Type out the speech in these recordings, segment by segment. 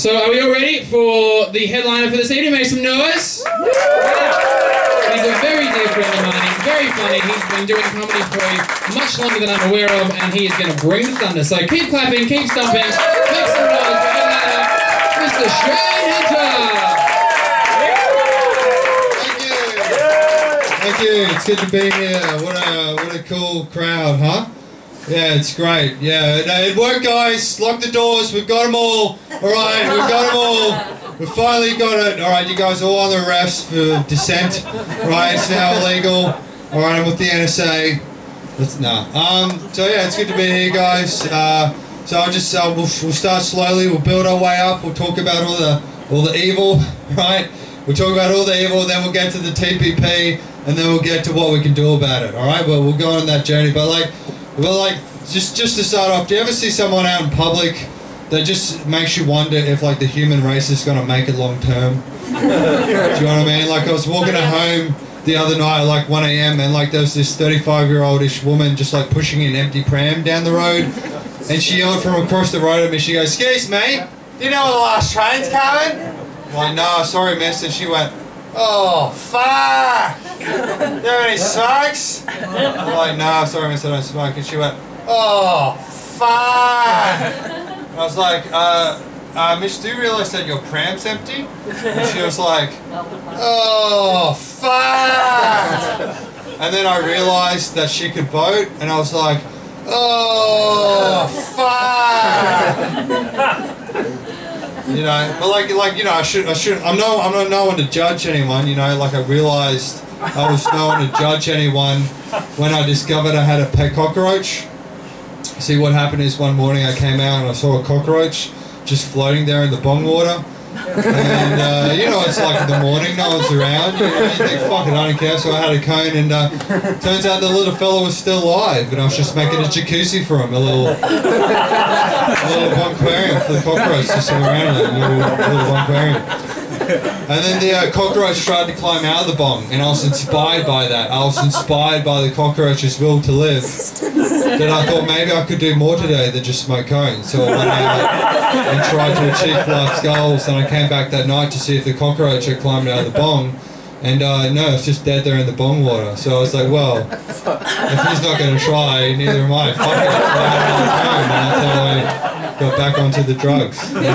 So are we all ready for the headliner for this evening? Make some noise. He's a very dear friend of mine. He's very funny. He's been doing comedy for much longer than I'm aware of, and he is going to bring the thunder. So keep clapping, keep stomping, make some noise for headliner, Mr. Shayne Hunter. Thank you. It's good to be here. What a cool crowd, huh? Yeah, it's great. Yeah, it worked, guys. Lock the doors. We've got them all. All right, we've got them all. We've finally got it. All right, you guys are all on the refs for dissent. Right, it's now illegal. All right, I'm with the NSA. So yeah, it's good to be here, guys. So I'll just we'll start slowly. We'll build our way up. We'll talk about all the evil, right? We'll talk about all the evil. Then we'll get to the TPP, and then we'll get to what we can do about it. All right, but we'll go on that journey. But just to start off, do you ever see someone out in public that just makes you wonder if like the human race is going to make it long term? Do you know what I mean? Like I was walking at home the other night at like 1 AM and like there was this 35-year-old-ish woman just like pushing an empty pram down the road, and she yelled from across the road at me, she goes, "Excuse me, do you know when the last train's coming?" I'm like, "No, sorry miss," and she went, "Oh, fuck! Do you have any smokes?" I'm like, "No, sorry miss, I don't smoke." And she went, "Oh, fuck!" And I was like, "Miss, do you realise that your pram's empty?" And she was like, "Oh, fuck!" And then I realised that she could vote, and I was like, "Oh, fuck!" You know, but like you know, I'm not no one to judge anyone. You know, like I realised I was no one to judge anyone when I discovered I had a pet cockroach. See, what happened is one morning I came out and I saw a cockroach just floating there in the bong water. And you know, it's like in the morning, no one's around. You know, you think, fuck it, I don't care. So I had a cone, and turns out the little fella was still alive, and I was just making a jacuzzi for him, a little aquarium for the cockroach to swim around in, a little aquarium. And then the cockroach tried to climb out of the bong, and I was inspired by that. I was inspired by the cockroach's will to live. That I thought maybe I could do more today than just smoke cones. So I went out and tried to achieve life's goals, and I came back that night to see if the cockroach had climbed out of the bong. And no, it's just dead there in the bong water. So I was like, well, if he's not going to try, neither am I. Fuck it, I'll try another cone, and that's how I got back onto the drugs, you know?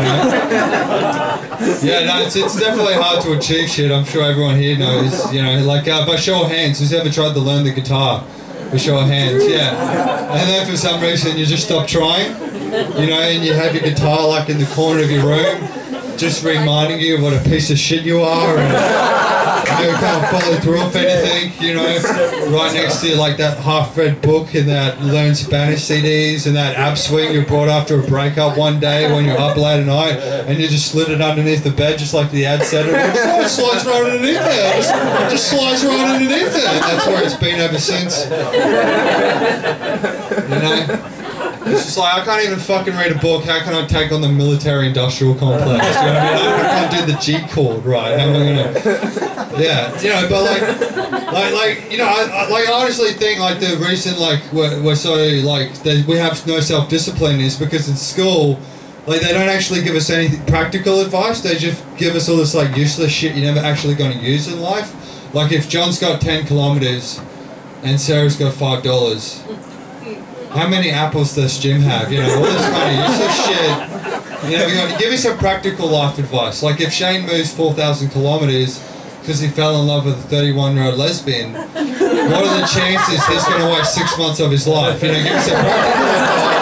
Yeah, no, it's definitely hard to achieve shit. I'm sure everyone here knows, you know, like by show of hands, who's ever tried to learn the guitar? By show of hands, yeah. And then for some reason you just stop trying, you know, and you have your guitar like in the corner of your room, just reminding you of what a piece of shit you are, and you can't follow through with anything, you know, right next to like that half-read book and that Learn Spanish CDs and that ab swing you brought after a breakup one day when you're up late at night, and you just slid it underneath the bed just like the ad said. It slides right underneath there. It just slides right underneath there. And that's where it's been ever since. You know? It's just like, I can't even fucking read a book. How can I take on the military-industrial complex? You know what I mean? I can't do the G chord right. How am I gonna? Yeah, you know, but like you know, I honestly think like the reason like we're so like we have no self-discipline is because in school, like they don't actually give us any practical advice. They just give us all this like useless shit you're never actually going to use in life. Like if John's got 10 kilometers and Sarah's got $5. How many apples does Jim have? You know, all this kind of useless shit. You know, give me some practical life advice. Like if Shayne moves 4,000 kilometers because he fell in love with a 31-year-old lesbian, what are the chances he's going to waste 6 months of his life? You know, give me some practical advice.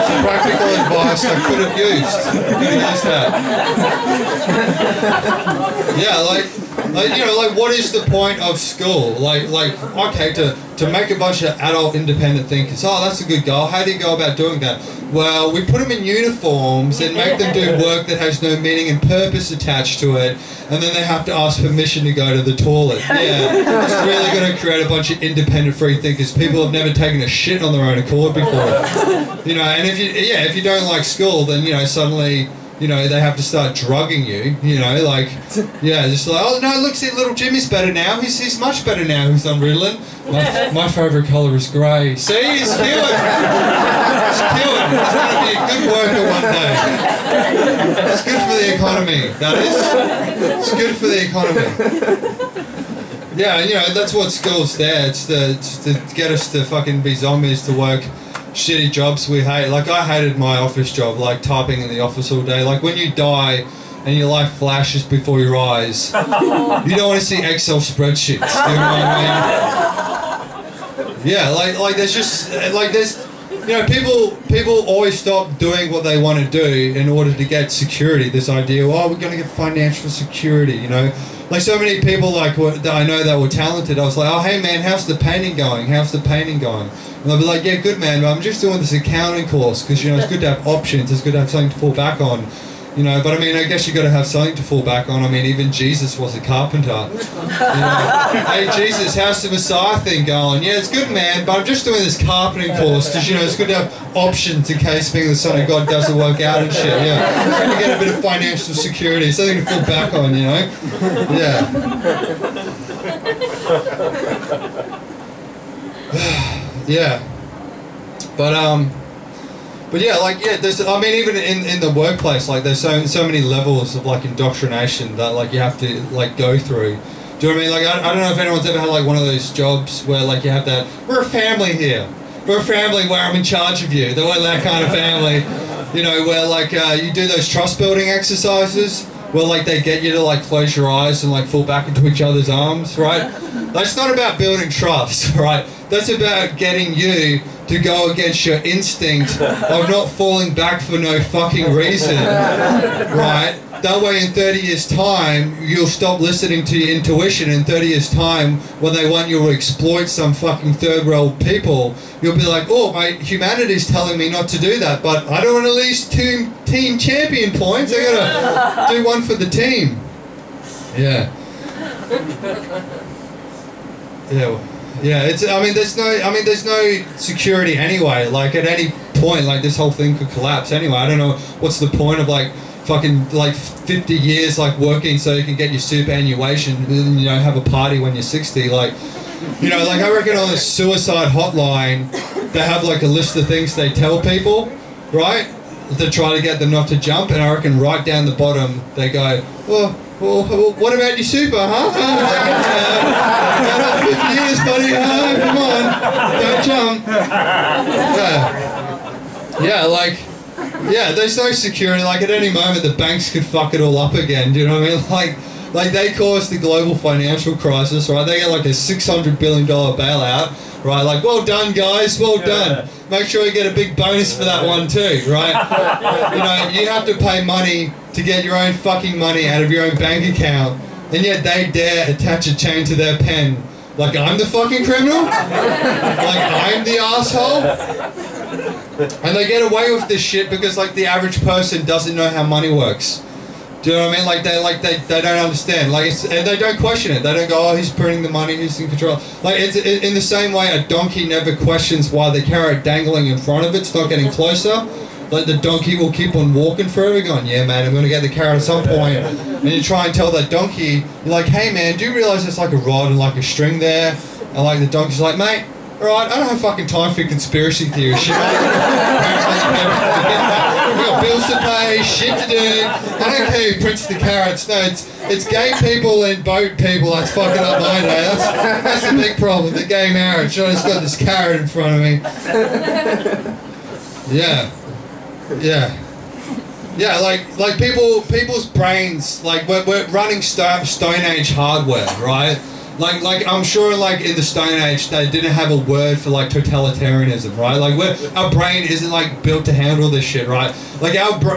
Some practical advice I could have used. I could have used that. Yeah, like you know, like what is the point of school? Like okay, to make a bunch of adult independent thinkers. Oh, that's a good goal. How do you go about doing that? Well, we put them in uniforms and make them do work that has no meaning and purpose attached to it, and then they have to ask permission to go to the toilet. Yeah, it's really going to create a bunch of independent free thinkers. People have never taken a shit on their own accord before. You know, and if you don't like school, then you know suddenly, you know, they have to start drugging you, you know, like, yeah, just like, oh, no, look, see, little Jimmy's better now. He's much better now. He's on Ritalin. My favourite colour is grey. See, he's killing. He's killing. He's going to be a good worker one day. It's good for the economy, that is. It's good for the economy. Yeah, you know, that's what school's there. It's to get us to fucking be zombies, to work shitty jobs we hate. Like, I hated my office job, like typing in the office all day. Like, when you die and your life flashes before your eyes, you don't want to see Excel spreadsheets. You know what I mean? Yeah, like there's just, like there's, you know, people always stop doing what they want to do in order to get security. This idea, oh, we're going to get financial security, you know. Like, so many people like that I know that were talented, I was like, oh, hey man, how's the painting going? How's the painting going? And they'll be like, yeah, good man, but I'm just doing this accounting course because, you know, it's good to have options, it's good to have something to fall back on. You know, but I mean, I guess you got to have something to fall back on. I mean, even Jesus was a carpenter. You know, hey Jesus, how's the Messiah thing going? Yeah, it's good, man, but I'm just doing this carpenting course because, you know, it's good to have options in case being the Son of God doesn't work out and shit. Yeah, it's good to get a bit of financial security, something to fall back on. You know, yeah. Yeah, but yeah, like, yeah, there's, I mean, even in the workplace, like, there's so many levels of, like, indoctrination that, like, you have to, like, go through. Do you know what I mean? Like, I don't know if anyone's ever had, like, one of those jobs where, like, you have that, we're a family here. We're a family where I'm in charge of you. They want that kind of family, you know, where, like, you do those trust building exercises where, like, they get you to, like, close your eyes and, like, fall back into each other's arms, right? That's not about building trust, right? That's about getting you to go against your instinct of not falling back for no fucking reason, right? That way in 30 years' time, you'll stop listening to your intuition. In 30 years' time, when they want you to exploit some fucking third-world people, you'll be like, oh, my humanity's telling me not to do that, but I don't want to lose 2 team champion points. I gotta do one for the team. Yeah. Yeah. Yeah, it's, I mean, there's no security anyway. Like, at any point, like, this whole thing could collapse anyway. I don't know what's the point of, like, fucking, like, 50 years, like, working so you can get your superannuation and, you know, have a party when you're 60. Like, you know, like, I reckon on the suicide hotline, they have, like, a list of things they tell people, right, to try to get them not to jump, and I reckon right down the bottom, they go, well, what about your super, huh? About 50 years, buddy, huh? Come on, don't jump. Yeah, like, yeah, there's no security. Like, at any moment, the banks could fuck it all up again, do you know what I mean? Like they caused the global financial crisis, right? They get like a $600 billion bailout, right? Like, well done, guys, well done. Make sure you get a big bonus for that one too, right? You know, you have to pay money to get your own fucking money out of your own bank account, and yet they dare attach a chain to their pen. Like, I'm the fucking criminal? Like, I'm the asshole? And they get away with this shit because, like, the average person doesn't know how money works. Do you know what I mean? They don't understand. Like, and they don't question it. They don't go, oh, he's printing the money, he's in control. Like, it's in the same way a donkey never questions why the carrot dangling in front of it's not getting closer. Like, the donkey will keep on walking forever going, yeah, man, I'm going to get the carrot at some point. And you try and tell that donkey, you're like, hey, man, do you realise there's like a rod and like a string there? And like the donkey's like, mate, alright, I don't have fucking time for conspiracy theory shit. We got bills to pay, shit to do. I don't care who prints the carrots. No, it's gay people and boat people that's fucking up my day. That's the big problem, the gay marriage. I just got this carrot in front of me. Yeah. Yeah. Yeah, like people's brains, like we're running Stone Age hardware, right? Like I'm sure, like in the Stone Age they didn't have a word for like totalitarianism, right? Like our brain isn't like built to handle this shit, right? Like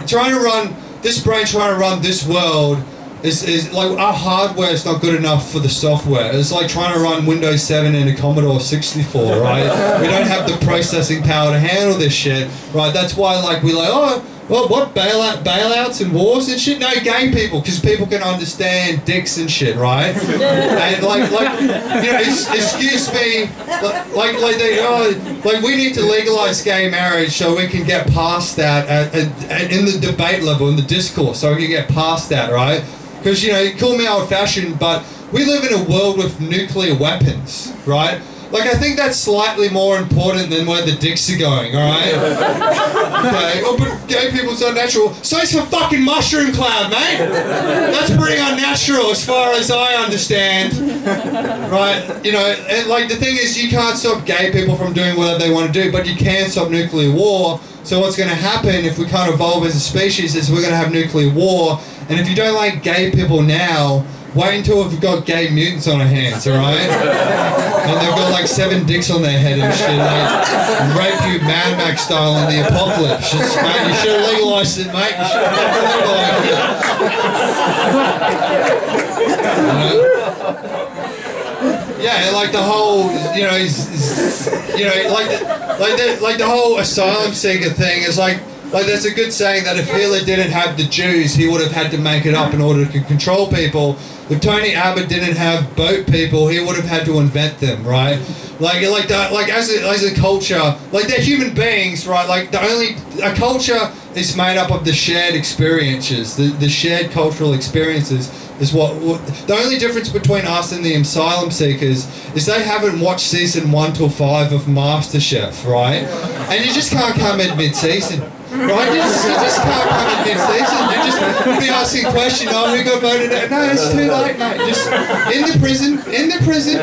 trying to run this world is like our hardware is not good enough for the software. It's like trying to run Windows 7 in a Commodore 64, right? We don't have the processing power to handle this shit, right? That's why like we like, oh, well, what bailouts and wars and shit? No, gay people, because people can understand dicks and shit, right? And like you know, excuse me, like we need to legalize gay marriage so we can get past that in the debate level, in the discourse, so we can get past that, right? Because, you know, you call me old-fashioned, but we live in a world with nuclear weapons, right? I think that's slightly more important than where the dicks are going, alright? Okay, oh, but gay people's unnatural. So it's a fucking mushroom cloud, mate! That's pretty unnatural as far as I understand. Right? You know, and like the thing is, you can't stop gay people from doing whatever they want to do, but you can stop nuclear war. So what's going to happen if we can't evolve as a species is we're going to have nuclear war. And if you don't like gay people now, wait until we've got gay mutants on our hands, alright? And they've got like 7 dicks on their head and shit, like rape you Mad Max style in the apocalypse. Just, mate, you should have legalised it, mate. You should have legalised it. Yeah, like the whole, you know, like the whole asylum seeker thing is like there's a good saying that if Hitler didn't have the Jews, he would have had to make it up in order to control people. If Tony Abbott didn't have boat people, he would have had to invent them, right? Like as a culture, like they're human beings, right? Like a culture is made up of the shared experiences, the shared cultural experiences. Is what the only difference between us and the asylum seekers is they haven't watched season 1 till 5 of MasterChef, right? And you just can't come in mid-season, right? You just can't come in mid-season. You'll be asking a question, oh, who got voted out? No, it's too late, mate. Just in the prison.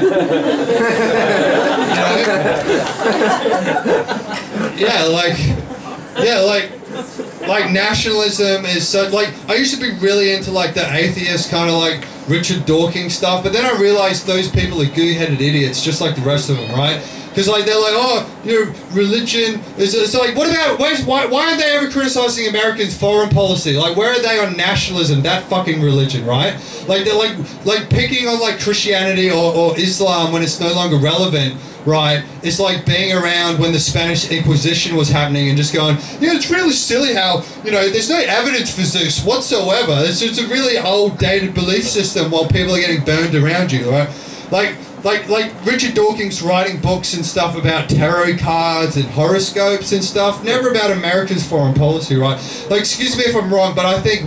You know? Like nationalism is so, like, I used to be really into like the atheist kind of like Richard Dawkins stuff, but then I realized those people are goo-headed idiots just like the rest of them, right? Because like they're like, oh, your religion is, it's like, what about, why aren't they ever criticizing Americans' foreign policy? Like, where are they on nationalism, that fucking religion, right? Like they're like picking on like Christianity or Islam when it's no longer relevant. Right, it's like being around when the Spanish Inquisition was happening and just going, you know, it's really silly how, you know, there's no evidence for Zeus whatsoever. It's just a really old dated belief system while people are getting burned around you, right? Like Richard Dawkins writing books and stuff about tarot cards and horoscopes and stuff, never about America's foreign policy, right? Like, excuse me if I'm wrong, but I think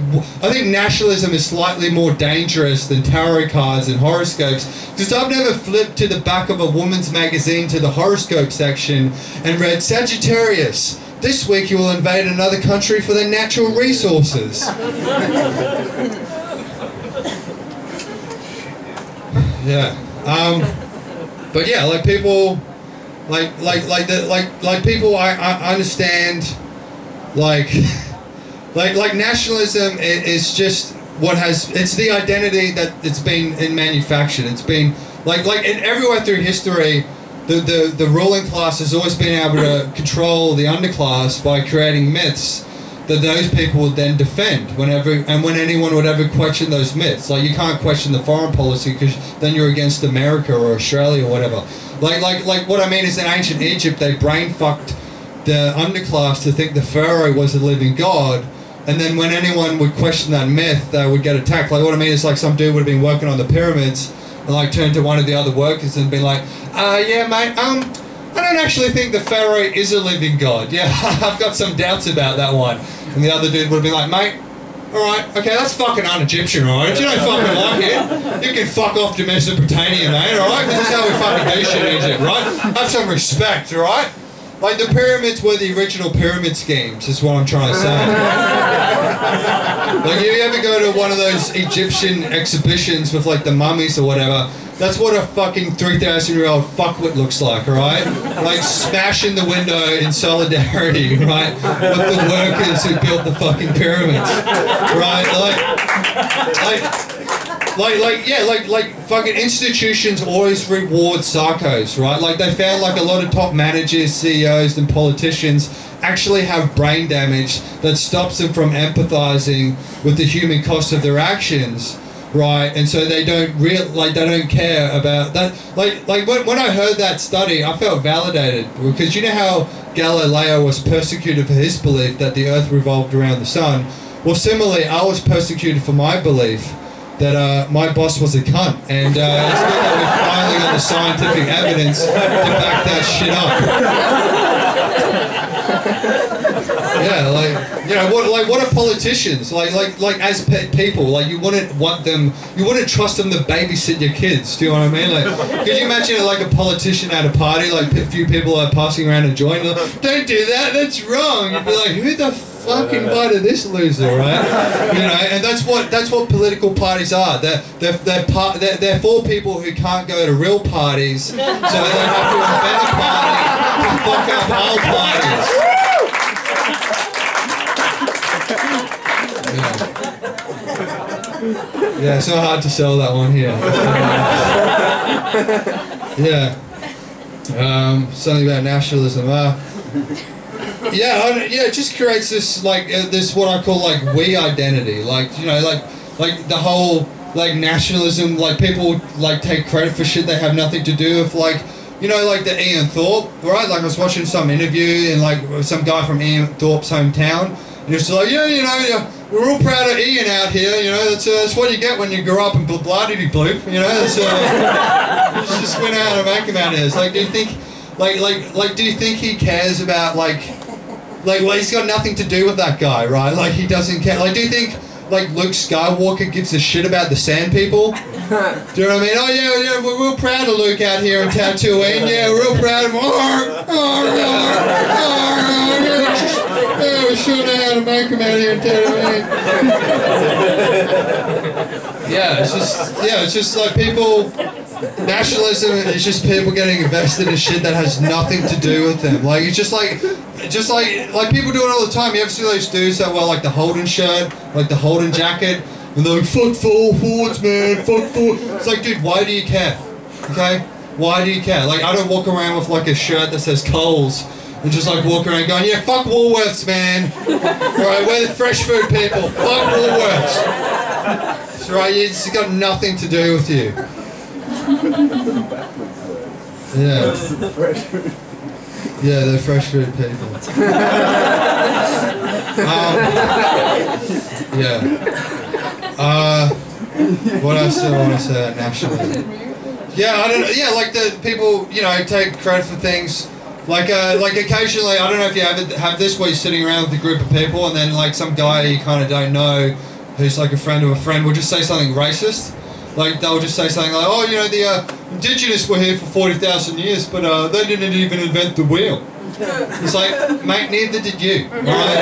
nationalism is slightly more dangerous than tarot cards and horoscopes, because I've never flipped to the back of a woman's magazine to the horoscope section and read, Sagittarius, this week you will invade another country for their natural resources. Yeah. But yeah, like people, like people, I understand, like nationalism is just it's the identity that it's been manufactured. It's been like everywhere through history, the ruling class has always been able to control the underclass by creating myths that those people would then defend when anyone would ever question those myths. Like, you can't question the foreign policy because then you're against America or Australia or whatever. Like what I mean is in ancient Egypt, they brain fucked the underclass to think the pharaoh was a living god, and then when anyone would question that myth, they would get attacked. Like, what I mean is, like, some dude would have been working on the pyramids and like turned to one of the other workers and been like, yeah mate, I don't actually think the pharaoh is a living god. Yeah, I've got some doubts about that one. And the other dude would have been like, mate, alright, okay, that's fucking un-Egyptian, alright? You don't fucking like it. You can fuck off to Mesopotamia, mate, alright? Because this is how we fucking do shit in Egypt, right? Have some respect, alright? Like, the pyramids were the original pyramid schemes, is what I'm trying to say. Like, if you ever go to one of those Egyptian exhibitions with, like, the mummies or whatever, that's what a fucking 3,000-year-old fuckwit looks like, alright? Like, smashing the window in solidarity, right? With the workers who built the fucking pyramids, right? Like fucking institutions always reward sarcos, right? Like, they found like a lot of top managers, CEOs and politicians actually have brain damage that stops them from empathizing with the human cost of their actions, right? And so they don't they don't care about that. Like when I heard that study, I felt validated, because you know how Galileo was persecuted for his belief that the earth revolved around the sun? Well, similarly, I was persecuted for my belief that my boss was a cunt, and it's good that we're finally got the scientific evidence to back that shit up. Yeah, like, you know, what are politicians? Like as people, like you wouldn't trust them to babysit your kids. Do you know what I mean? Like, could you imagine like a politician at a party, like a few people are passing around a joint, like, don't do that, that's wrong. You'd be like, who the fuck invited this loser, right? You know, and that's what political parties are. They're for people who can't go to real parties, so they have to invent a party to fuck up our parties. Yeah, it's not hard to sell that one here. Yeah. Something about nationalism. Yeah, it just creates this like this what I call like we identity. Like, you know, like the whole like nationalism. Like people like take credit for shit they have nothing to do with. Like, you know, like the Ian Thorpe, right? Like I was watching some interview and like some guy from Ian Thorpe's hometown, and he was like, yeah, you know, we're all proud of Ian out here. You know, that's what you get when you grow up in bloody-bloop. You know, that's just went out and make him out of this. Like, do you think, do you think he cares about well, he's got nothing to do with that guy, right? Like, he doesn't care. Like, do you think like Luke Skywalker gives a shit about the Sand People? Do you know what I mean? Oh yeah, we're real proud of Luke out here in Tatooine. Yeah, we're real proud of him. Yeah, we should know how to make him out here in Tatooine. It's just like people. Nationalism is just people getting invested in shit that has nothing to do with them. Like, it's just like people do it all the time. You ever see those dudes that wear like the Holden shirt, like the Holden jacket, and they're like, fuck Fords, man, fuck Ford. It's like, dude, why do you care? Okay? Why do you care? Like, I don't walk around with like a shirt that says Coles and just like walk around going, yeah, fuck Woolworths, man. Alright, we're the fresh food people. Fuck Woolworths. That's right, it's got nothing to do with you. Yeah. Yeah, they're fresh food people. Yeah. What else do I want to say about nationalism? Yeah, I don't know. Yeah, like the people, you know, take credit for things. Like occasionally, I don't know if you have this where you're sitting around with a group of people and then like some guy you kind of don't know who's like a friend of a friend will just say something racist. Like, they'll just say something like, oh, you know, the indigenous were here for 40,000 years, but they didn't even invent the wheel. It's like, mate, neither did you, alright?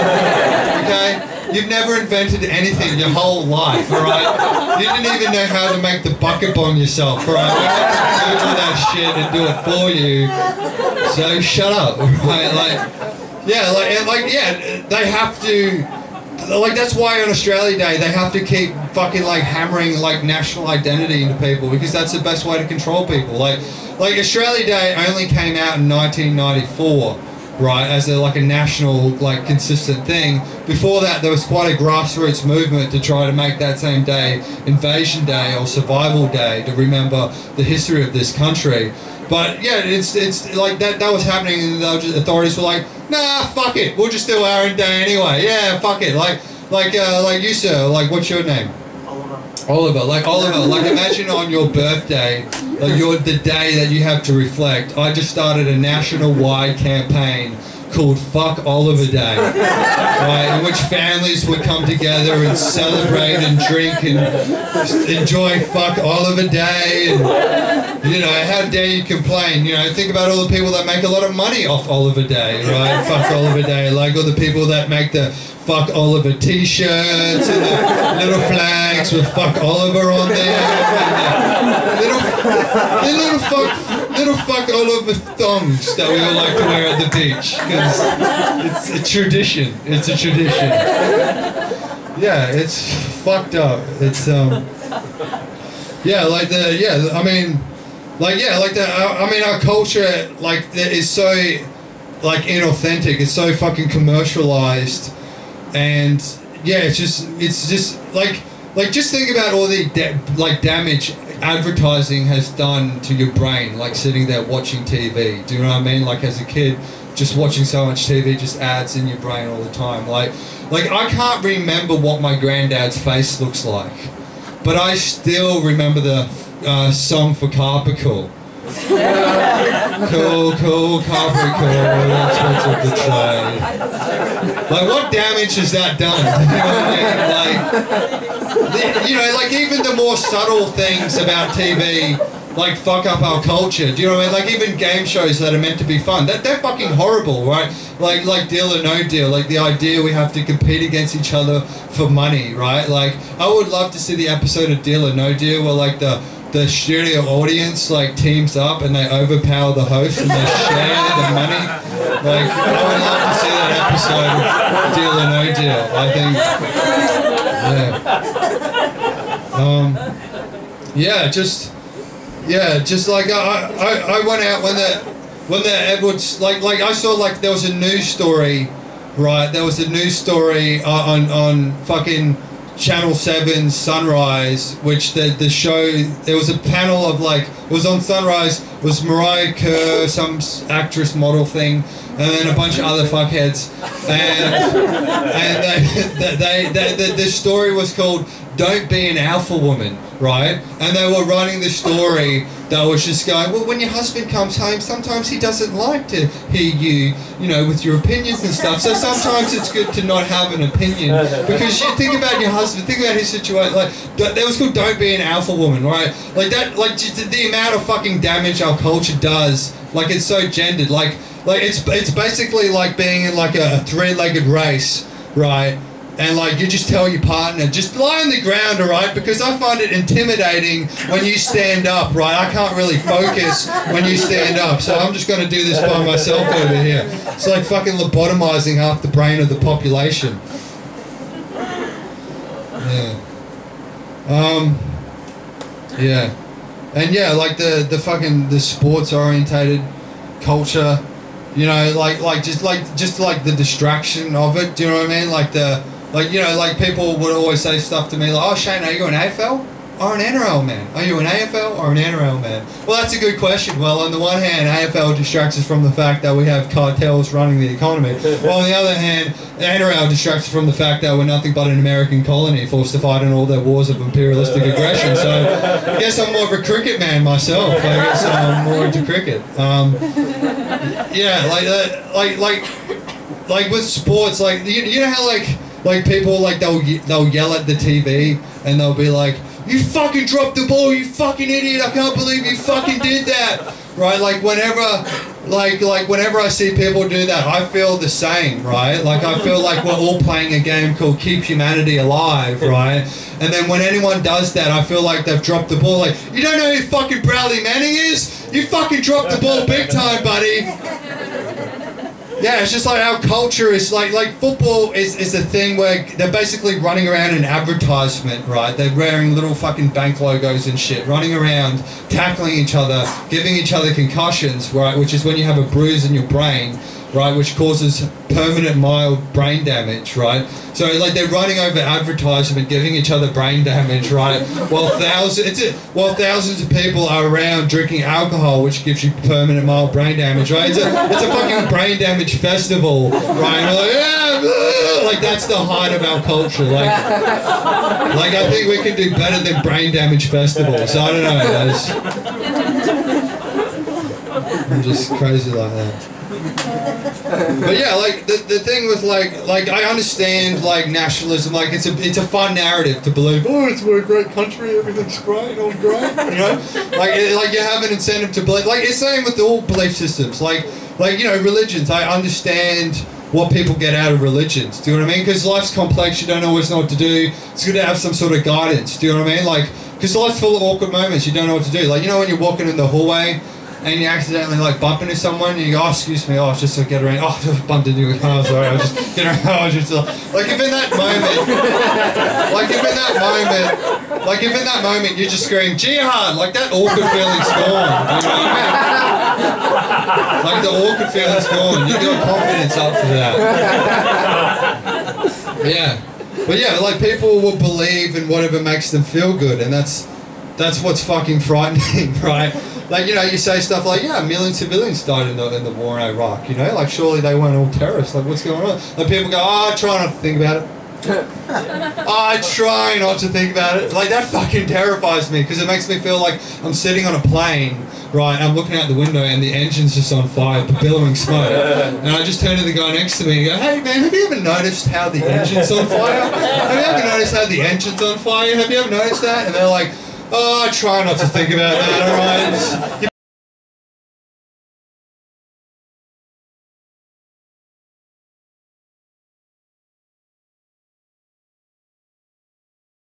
Okay? You've never invented anything your whole life, alright? You didn't even know how to make the bucket bomb yourself, alright? We have to do all that shit and do it for you. So shut up, right? They have to... Like, that's why on Australia Day they have to keep fucking like hammering like national identity into people, because that's the best way to control people. Like Australia Day only came out in 1994, right, as a national like consistent thing. Before that there was quite a grassroots movement to try to make that same day Invasion Day or Survival Day to remember the history of this country. But yeah, it's like that was happening, and the authorities were like, nah, fuck it, we'll just do our own day anyway. Yeah, fuck it. Like you, sir. Like, what's your name? Oliver. Like imagine on your birthday, like the day that you have to reflect. I just started a national-wide campaign called Fuck Oliver Day, right, in which families would come together and celebrate and drink and just enjoy Fuck Oliver Day. And, you know, how dare you complain? You know, think about all the people that make a lot of money off Oliver Day, right? Fuck Oliver Day. Like all the people that make the Fuck Oliver t-shirts and the little flags with Fuck Oliver on there. And little fuck Oliver thongs that we all like to wear at the beach, because it's a tradition. It's a tradition. Yeah, it's fucked up. It's our culture is so inauthentic. It's so fucking commercialized, and yeah, it's just just think about all the damage advertising has done to your brain, like sitting there watching TV. Do you know what I mean? Like as a kid, just watching so much TV, just ads in your brain all the time. Like I can't remember what my granddad's face looks like, but I still remember the song for Carpical, Cool, Capricorn, that's what's of the trade. Like, what damage has that done? You know what I mean? Like, like, even the more subtle things about TV, like, fuck up our culture. Do you know what I mean? Like, even game shows that are meant to be fun, they're fucking horrible, right? Like Deal or No Deal, like the idea we have to compete against each other for money, right? Like, I would love to see the episode of Deal or No Deal where, like, the studio audience, like, teams up and they overpower the host and they share the money. Like, I would love to see that episode of Deal or No Deal. I think, just like I went out when the Edwards, like I saw, like, there was a news story, right? There was a news story on fucking Channel 7's Sunrise, which the show, there was a panel of, like, it was on Sunrise, it was Mariah Kerr, some actress model thing, and then a bunch of other fuckheads, and the story was called Don't Be an Alpha Woman, right? And they were running the story that was just going, well, when your husband comes home, sometimes he doesn't like to hear you, you know, with your opinions and stuff. So sometimes it's good to not have an opinion, because you think about your husband, think about his situation. Like, that was called Don't Be an Alpha Woman, right? Like that, like the amount of fucking damage our culture does. Like, it's so gendered. Like it's basically like being in, like, a three-legged race, right? And, like, you just tell your partner, just lie on the ground, all right? Because I find it intimidating when you stand up, right? I can't really focus when you stand up, so I'm just going to do this by myself over here. It's like fucking lobotomizing half the brain of the population. Yeah. And yeah, like the fucking the sports orientated culture, you know, just the distraction of it. Do you know what I mean? Like you know, like, people would always say stuff to me like, oh, Shayne, are you an AFL or an NRL man? Are you an AFL or an NRL man? Well, that's a good question. Well, on the one hand, AFL distracts us from the fact that we have cartels running the economy. Well, on the other hand, NRL distracts us from the fact that we're nothing but an American colony forced to fight in all their wars of imperialistic aggression. So I guess I'm more of a cricket man myself. I guess I'm more into cricket. Yeah, like with sports, like, you know how, like people, like, they'll yell at the TV and they'll be like, you fucking dropped the ball, you fucking idiot, I can't believe you fucking did that, right? Like, whenever I see people do that, I feel the same, right? Like, I feel like we're all playing a game called Keep Humanity Alive, right? And then when anyone does that, I feel like they've dropped the ball. Like, you don't know who fucking Bradley Manning is? You fucking dropped the ball big time, buddy. Yeah, it's just like our culture is like football is a thing where they're basically running around in advertisement, right? They're wearing little fucking bank logos and shit, running around, tackling each other, giving each other concussions, right? Which is when you have a bruise in your brain, right? Which causes permanent mild brain damage, right? So, like, they're running over advertisement, giving each other brain damage, right? While thousands of people are around drinking alcohol, which gives you permanent mild brain damage, right? It's a fucking brain damage festival, right? And we're like, yeah, like, that's the height of our culture. Like, I think we can do better than brain damage festivals. I don't know, guys. I'm just crazy like that. But yeah, like, the thing with, like I understand, like, nationalism, like, it's a fun narrative to believe, oh, we're a great country, everything's great, all great, you know? Like you have an incentive to believe, like, it's the same with all belief systems, like, you know, religions. I understand what people get out of religions, do you know what I mean? Because life's complex, you don't always know what to do, it's good to have some sort of guidance, do you know what I mean? Like, because life's full of awkward moments, you don't know what to do. Like, you know when you're walking in the hallway, and you accidentally, like, bump into someone, and you go, oh, excuse me, oh, just to get around, oh, I just bumped into you, oh, sorry, I just get around, I was just, like, if in that moment, you just scream, jihad, like, that awkward feeling's gone, you know what I mean? Like, the awkward feeling's gone, you got confidence up for that. Yeah, but yeah, like, people will believe in whatever makes them feel good, and that's what's fucking frightening, right? Like, you know, you say stuff like, yeah, a million civilians died in the war in Iraq, you know? Like, surely they weren't all terrorists. Like, what's going on? Like, people go, oh, I try not to think about it. I try not to think about it. Like, that fucking terrifies me because it makes me feel like I'm sitting on a plane, right? I'm looking out the window and the engine's just on fire, billowing smoke. And I just turn to the guy next to me and go, "Hey man, have you ever noticed how the engine's on fire? Have you ever noticed how the engine's on fire? Have you ever noticed that?" And they're like, "Oh, I try not to think about that, alright?"